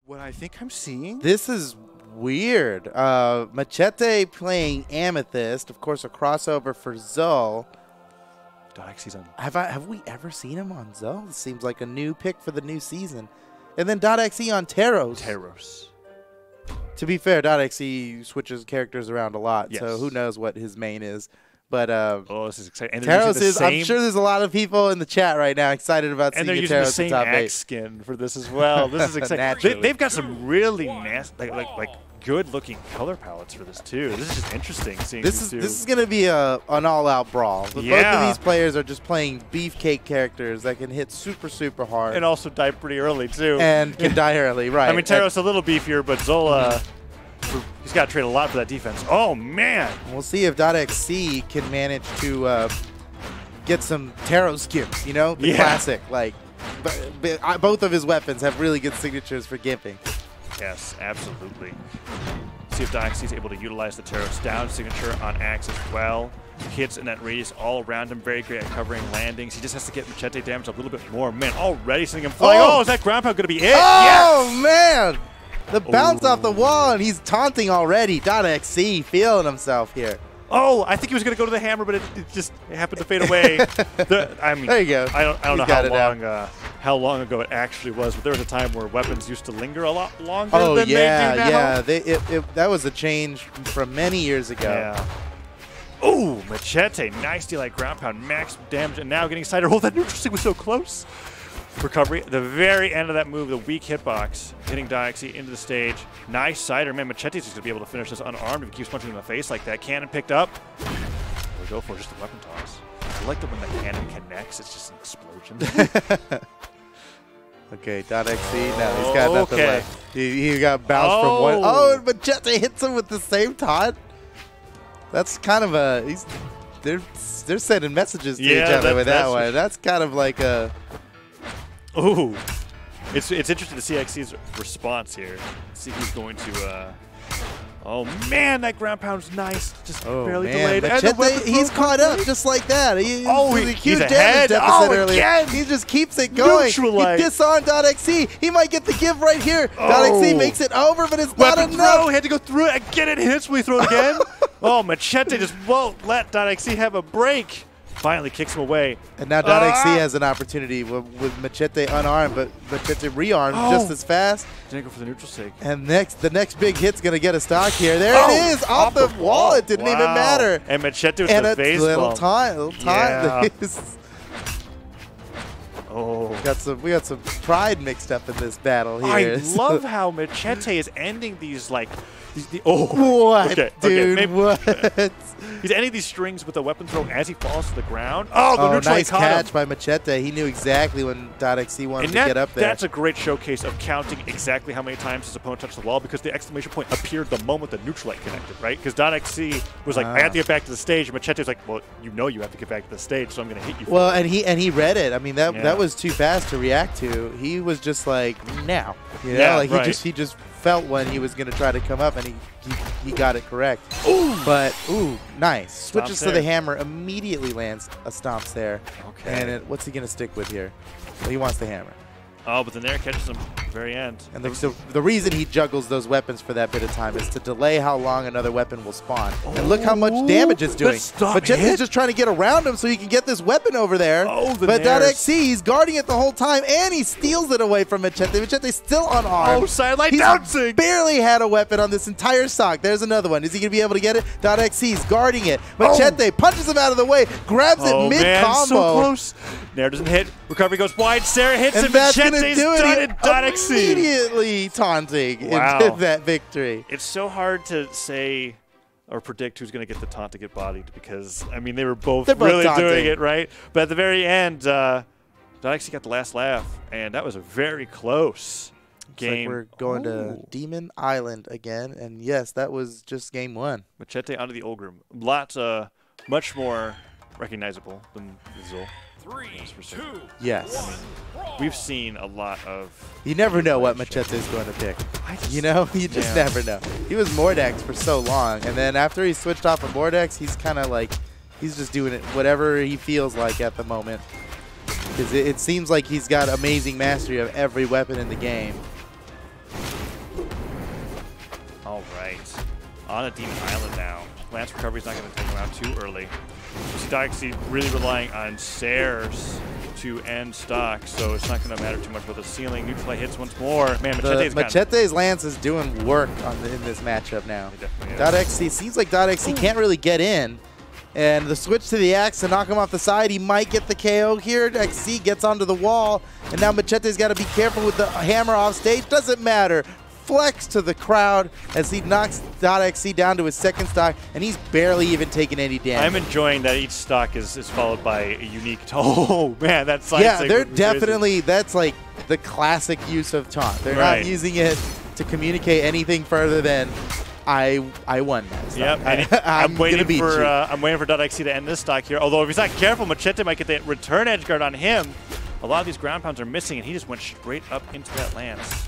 What I think I'm seeing? This is weird. Macheeete playing Amethyst, of course, a crossover for Zul. .exe on. Have we ever seen him on Zul? It seems like a new pick for the new season. And then .exe on Taros. Taros. To be fair, .exe switches characters around a lot, Yes. so who knows what his main is. But oh, this is exciting. And Taros is. I'm sure there's a lot of people in the chat right now excited about seeing they're using the Taros in same top 8. axe skin for this as well. This is exciting. They've got some really nasty, like good-looking color palettes for this too. This is just interesting seeing This is going to be an all-out brawl. Both of these players are just playing beefcake characters that can hit super hard and also die pretty early too. And can die early, right? I mean, Taros a little beefier, but Zola. He's got to trade a lot for that defense. Oh, man. We'll see if .exe can manage to get some Taros skips, you know? The classic. Like, both of his weapons have really good signatures for gimping. Yes, absolutely. See if .exe is able to utilize the Taros down signature on Axe as well. Hits in that radius all around him. Very great at covering landings. He just has to get Macheeete damage a little bit more. Man, already sending him flying. Oh, is that ground pound going to be it? Oh, yes! Man. The bounce off the wall, and he's taunting already. .exe feeling himself here. Oh, I think he was going to go to the hammer, but it just happened to fade away. I mean, there you go. I don't know how long ago it actually was, but there was a time where weapons used to linger a lot longer than they do now. That was a change from many years ago. Yeah. Oh, Macheeete, nice deal like ground pound, max damage, and now getting excited. Oh, that neutral stick was so close. Recovery, the very end of that move, the weak hitbox, hitting .exe into the stage. Nice cider. Man, Macheete's just going to be able to finish this unarmed if he keeps punching him in the face like that. Cannon picked up. We'll go for just a weapon toss. I like that when the cannon connects, it's just an explosion. Okay, .exe, no, he's got nothing left. He got bounced from one. Oh, and Macheeete hits him with the same taunt. That's kind of a, they're sending messages to each other with that one. That's kind of like a... Ooh, it's interesting to see XC's response here. See who's going to. Oh man, that ground pound's nice, just barely delayed. Macheeete, he's caught up just like that. He he's ahead. Again. He just keeps it going. Neutralize. He disarmed .exe. He might get the give right here. .exe makes it over, but it's not enough. Throw. He had to go through it again. It hits. We throw it again. Oh, Macheeete just won't let .exe have a break. Finally kicks him away. And now .exe has an opportunity with Macheeete unarmed, but Macheeete rearmed just as fast. Didn't go for the neutral stick. And the next big hit's going to get a stock here. There it is, off the wall. It didn't even matter. And Macheeete with the base little time. Yeah. We got some pride mixed up in this battle here. I love how Macheeete is ending these like. What, dude? What? He's ending these strings with a weapon throw as he falls to the ground. Oh, the neutral nice catch by Macheeete. He knew exactly when .exe wanted to get up there. That's a great showcase of counting exactly how many times his opponent touched the wall, because the exclamation point appeared the moment the neutral light connected, right? Because .exe was like, I have to get back to the stage, and Macheeete was like, well, you know you have to get back to the stage, so I'm going to hit you. Well, and he read it. I mean, that was too fast to react to. He was just like, now. You know? Like he just felt when he was going to try to come up, and he got it correct. But nice. Switches to the hammer, immediately lands a stomps there. Okay. And what's he going to stick with here? Well, he wants the hammer. Oh, but the Nair catches him at the very end. And the reason he juggles those weapons for that bit of time is to delay how long another weapon will spawn. And look how much damage it's doing. Macheeete's just trying to get around him so he can get this weapon over there. But .exe, he's guarding it the whole time, and he steals it away from Macheeete. Macheete's still unarmed. Oh, sideline bouncing. He's barely had a weapon on this entire stock. There's another one. Is he going to be able to get it? .exe's guarding it. Macheeete punches him out of the way, grabs it mid-combo. So close. Nair doesn't hit. Recovery goes wide. Sarah hits him. Macheete's done it. .exe. Immediately taunting into that victory. It's so hard to say or predict who's going to get the taunt to get bodied, because, I mean, they were both really doing it, right? But at the very end, .exe got the last laugh, and that was a very close game. Like we're going to Demon Island again, and yes, that was just game 1. Macheeete onto the Olgrim. Much more recognizable than Zul. 3, 2, yes. We've seen a lot of... You never know what Macheeete is going to pick. You know? You just never know. He was Mordex for so long, and then after he switched off of Mordex, he's kind of like, he's just doing it whatever he feels like at the moment. Because it seems like he's got amazing mastery of every weapon in the game. right. On a Demon Island now. Lance recovery's not going to take him out too early. You see Diaxy really relying on Sares to end stock, so it's not going to matter too much about the ceiling. Neutralite hits once more. Man, Macheete's Lance is doing work in this matchup now. .exe seems like .exe can't really get in. And the switch to the axe to knock him off the side, he might get the KO here. XC gets onto the wall, and now Macheete's got to be careful with the hammer off stage. Doesn't matter. Flex to the crowd as he knocks .exe down to his second stock, and he's barely even taking any damage. I'm enjoying that each stock is followed by a unique oh man, that's yeah, they're definitely crazy. That's like the classic use of taunt. They're not using it to communicate anything further than I won that. Yep, I'm waiting for .exe to end this stock here. Although if he's not careful, Macheeete might get that return edge guard on him. A lot of these ground pounds are missing, and he just went straight up into that lance.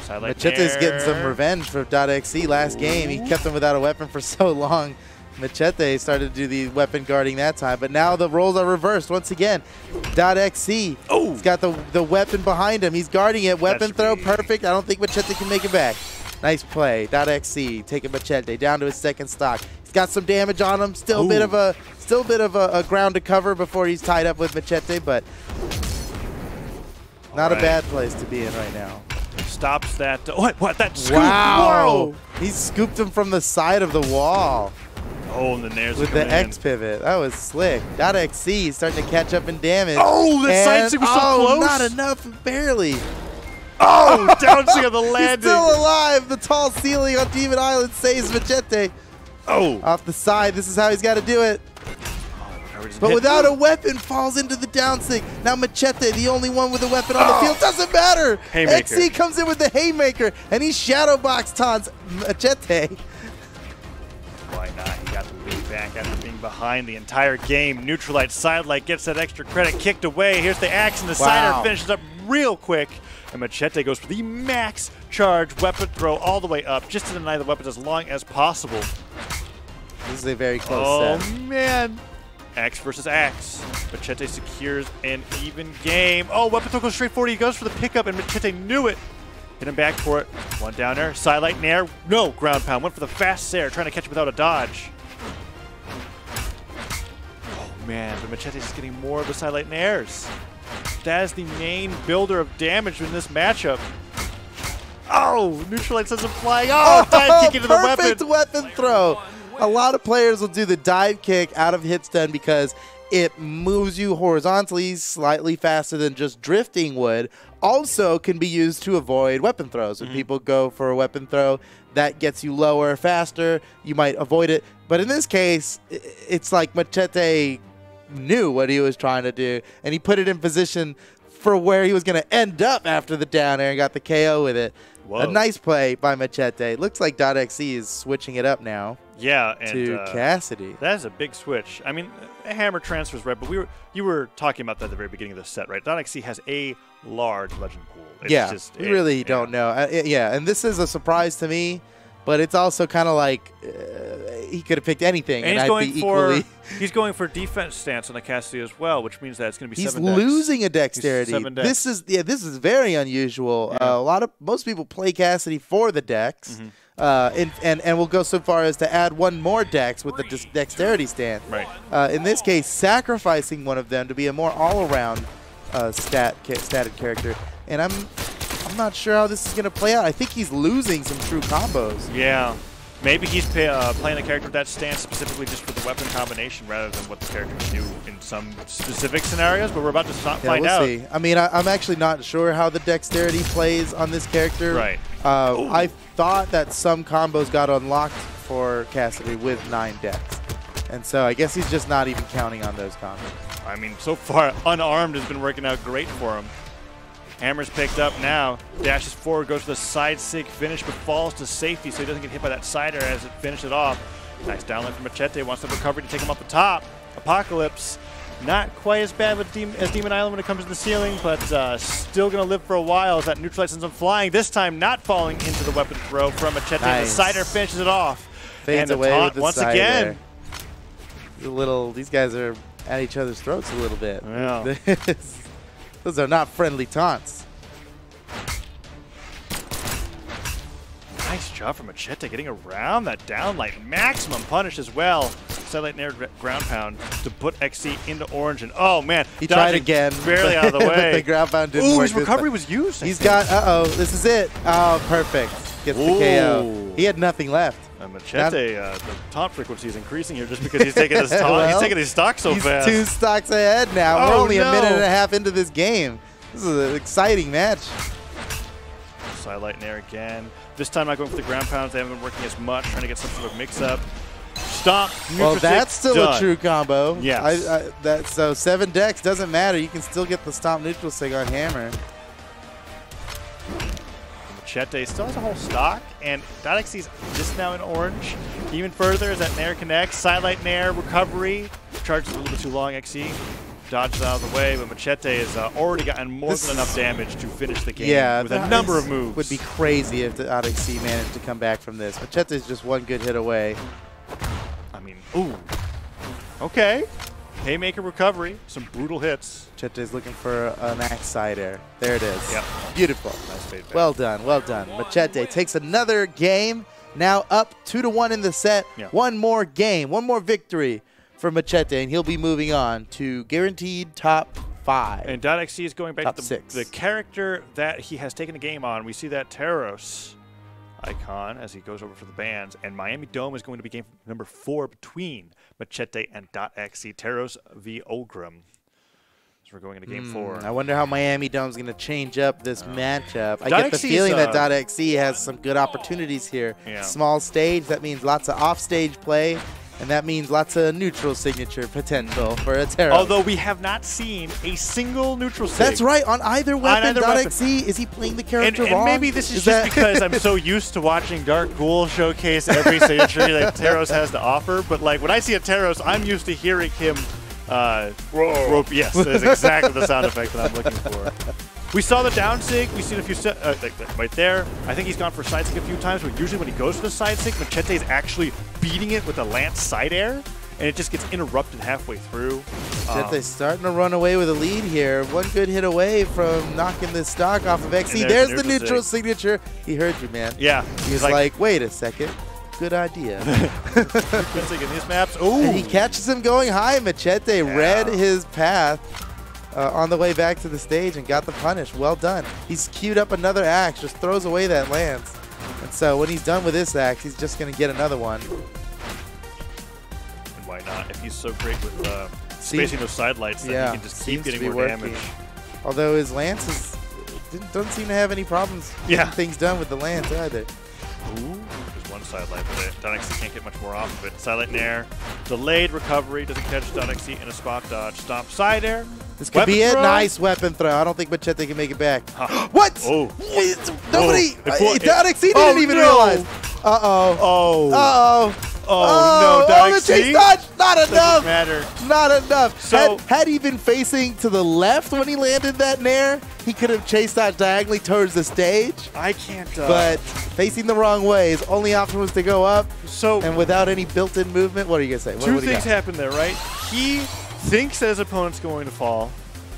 Macheete's getting some revenge for .exe last game. He kept him without a weapon for so long. Macheeete started to do the weapon guarding that time, but now the roles are reversed once again. .exe, he's got the weapon behind him. He's guarding it. Weapon throw, perfect. I don't think Macheeete can make it back. Nice play. .exe taking Macheeete down to his second stock. He's got some damage on him. Still a bit of a ground to cover before he's tied up with Macheeete, but not a bad place to be in right now. Stops that. What? That scoop. Wow. Whoa. He scooped him from the side of the wall. Oh, and the nairs with the X pivot. That was slick. .exe starting to catch up in damage. Oh, the side stick was so close. Not enough, barely. Oh, downswing on the landing. He's still alive. The tall ceiling on Demon Island saves Macheeete. Oh. Off the side. This is how he's got to do it. But without a weapon, falls into the downsig. Now Macheeete, the only one with a weapon on the field, doesn't matter. Haymaker. XC comes in with the haymaker, and he shadowbox taunts Macheeete. Why not? He got the lead back after being behind the entire game. Neutralite Sidelight gets that extra credit kicked away. Here's the axe, and the Cider finishes up real quick. And Macheeete goes for the max charge weapon throw all the way up, just to deny the weapons as long as possible. This is a very close set. Oh, man. Axe versus axe. Macheeete secures an even game. Oh, weapon throw goes straight forward. He goes for the pickup, and Macheeete knew it. Hit him back for it. One down there. Sidelight nair. No, ground pound. Went for the fast Sair, trying to catch him without a dodge. Oh, man. But Macheeete is getting more of the sidelight nairs. That is the main builder of damage in this matchup. Oh, Neutralite sends him flying. Oh, dive kick into the weapon. Perfect weapon throw. A lot of players will do the dive kick out of hit stun because it moves you horizontally slightly faster than just drifting would. Also can be used to avoid weapon throws. When people go for a weapon throw, that gets you lower faster. You might avoid it. But in this case, it's like Macheeete knew what he was trying to do, and he put it in position for where he was going to end up after the down air and got the KO with it. Whoa. A nice play by Macheeete. Looks like .exe is switching it up now. Yeah, and to Cassidy. That is a big switch. I mean, hammer transfers, right? But you were talking about that at the very beginning of the set, right? .exe has a large legend pool. It's we really don't know. And this is a surprise to me. But it's also kind of like he could have picked anything, and I'd be equally. He's going for defense stance on the Cassidy as well, which means that it's going to be he's 7 decks. Losing a dexterity. This is very unusual. Yeah. Most people play Cassidy for the dex, and will go so far as to add one more dex with the dexterity stance. Right. In this case, sacrificing one of them to be a more all-around static character, and I'm not sure how this is going to play out. I think he's losing some true combos. Yeah. Maybe he's playing a character with that stance specifically just for the weapon combination rather than what the character can do in some specific scenarios, but we're about to find out. See. I mean, I'm actually not sure how the dexterity plays on this character. Right. I thought that some combos got unlocked for Cassidy with 9 dex. And so I guess he's just not even counting on those combos. I mean, so far, unarmed has been working out great for him. Hammer's picked up now. Dashes forward, goes for the side sig finish, but falls to safety so he doesn't get hit by that Cider as it finishes off. Nice downline from Macheeete. Wants the recovery to take him up the top. Apocalypse, not quite as bad as Demon Island when it comes to the ceiling, but still going to live for a while as that Neutralite sends him flying. This time not falling into the weapon throw from Macheeete. Nice. The Cider finishes it off. Fades away with the once Cider. Again. These guys are at each other's throats a little bit. Yeah. Those are not friendly taunts. Nice Nice job from Macheeete getting around that down light. Maximum punish as well. Satellite Nair ground pound to put XC into orange. And oh man, he tried again. Barely out of the way. The ground pound didn't work. His recovery was used. He's got, this is it. Oh, perfect. Gets the KO. He had nothing left. Macheeete, the taunt frequency is increasing here just because he's taking his taunt. Well, he's taking his stock so fast. He's 2 stocks ahead now. We're only a minute and a half into this game. This is an exciting match. Satellite Nair again. This time not going for the ground pounds. They haven't been working as much, trying to get some sort of mix-up. Stomp. Well, that's still done. A true combo. Yes. So 7 decks doesn't matter. You can still get the stomp neutral sig on hammer. Macheeete still has a whole stock, and .xc's just now in orange. Even further as that Nair connects. Satellite Nair recovery. Charges a little bit too long, XC. Dodges out of the way, but Macheeete has already gotten more than enough damage to finish the game with a number of moves. Would be crazy if the .xc managed to come back from this. Macheeete is just 1 good hit away. I mean, ooh. Okay. Haymaker recovery. Some brutal hits. Macheeete is looking for an axe side air. There it is. Yep. Beautiful. Nice fade back. Well done. Well done. Macheeete takes another game. Now up 2-1 in the set. Yeah. 1 more game. 1 more victory for Macheeete, and he'll be moving on to guaranteed top 5. And .xc is going back top to 6. The character that he has taken the game on. We see that Taros icon as he goes over for the bans, and Miami Dome is going to be game number 4 between Macheeete and .xc. Taros v. Ogrim. So we're going into game 4. I wonder how Miami Dome's going to change up this matchup. I get the feeling that .xc has some good opportunities here. Yeah. Small stage, that means lots of off-stage play. And that means lots of neutral signature potential for a Taros. Although we have not seen a single neutral sig. That's right. On either weapon, .xc, is he playing the character wrong? And maybe this is just because I'm so used to watching Dark Ghoul showcase every signature that Taros has to offer. But like when I see a Taros, I'm used to hearing him rope. Yes, that's exactly the sound effect that I'm looking for. We saw the down sig. We've seen a few right there. I think he's gone for side sig a few times, but usually when he goes for the side sig, Macheeete is actually beating it with a lance side air, and it just gets interrupted halfway through. Macheete's starting to run away with a lead here. 1 good hit away from knocking this stock off of XC. There's the neutral signature. He heard you, man. Yeah. He's like, wait a second. Good idea. In these maps. Ooh. And he catches him going high. Macheeete read his path. On the way back to the stage and got the punish. Well done. He's queued up another axe, just throws away that lance. And so when he's done with this axe, he's just going to get another one. And why not? If he's so great with spacing those side lights, then he can just keep getting more damage. Although his lance doesn't seem to have any problems getting things done with the lance either. Ooh, there's 1 side light, but .xc can't get much more off of it. Silent Nair, delayed recovery, doesn't catch .xc in a spot dodge. Stomp side air. This could be it. Nice weapon throw. I don't think Macheeete can make it back. What? Oh. Nobody. .xc didn't even realize. Uh-oh. Oh. Uh-oh. Oh, no, the chase dodge. Not enough. Matter. Not enough. So, had he been facing to the left when he landed that Nair, he could have chased dodged diagonally towards the stage. I can't. But facing the wrong way, his only option was to go up. And without any built-in movement, what are you going to say? 2 things happen there, right? He thinks that his opponent's going to fall,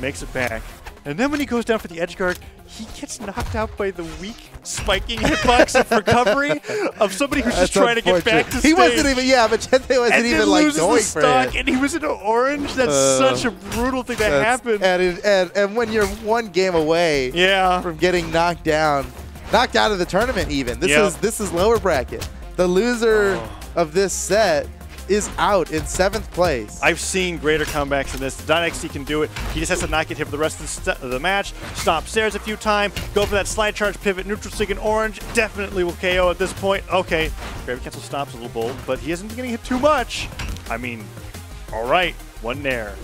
makes it back, and then when he goes down for the edge guard, he gets knocked out by the weak spiking hitbox of recovery of somebody who's just trying to get back to stage. He wasn't even, Macheeete wasn't even like going for it. And he was in orange. That's such a brutal thing that happened. And when you're 1 game away from getting knocked out of the tournament even. This is lower bracket. The loser of this set is out in 7th place. I've seen greater comebacks than this. .xc can do it. He just has to not get hit for the rest of the match. Stomp stairs a few times. Go for that slide charge pivot. Neutral sig in orange. Definitely will KO at this point. Okay. Gravity cancel stomp's a little bold, but he isn't getting hit too much. I mean, all right. 1 Nair.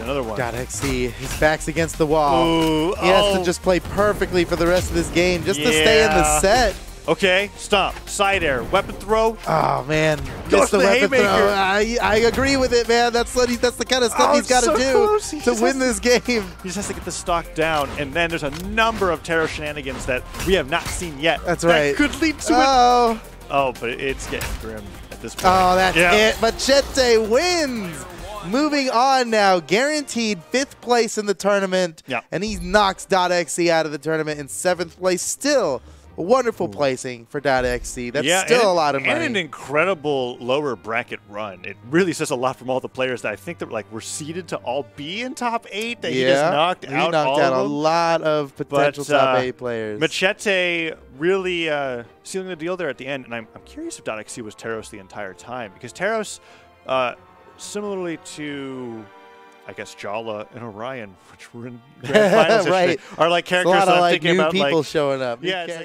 Another one. .xc. His back's against the wall. Ooh, he has to just play perfectly for the rest of this game just to stay in the set. Okay, stomp, side air, weapon throw. Oh man, missed the weapon throw. I agree with it, man. That's the kind of stuff he's got to do to win this game. He just has to get the stock down, and then there's a number of Taros shenanigans that we have not seen yet. That's right. That could lead to it. Oh, but it's getting grim at this point. Oh, that's it. Macheeete wins. Moving on now, guaranteed 5th place in the tournament, and he knocks .xc out of the tournament in 7th place. Still A wonderful placing for .xc. That's still a lot of money. And an incredible lower bracket run. It really says a lot from all the players that I think that were seeded to all be in top 8. That he just knocked out all of them. a lot of potential top 8 players. Macheeete really sealing the deal there at the end. And I'm curious if .xc was Teros the entire time, because Teros, similarly to, I guess, Jala and Orion, which were in grand finals right, are like characters that I'm thinking about. New people showing up. Yeah, it's like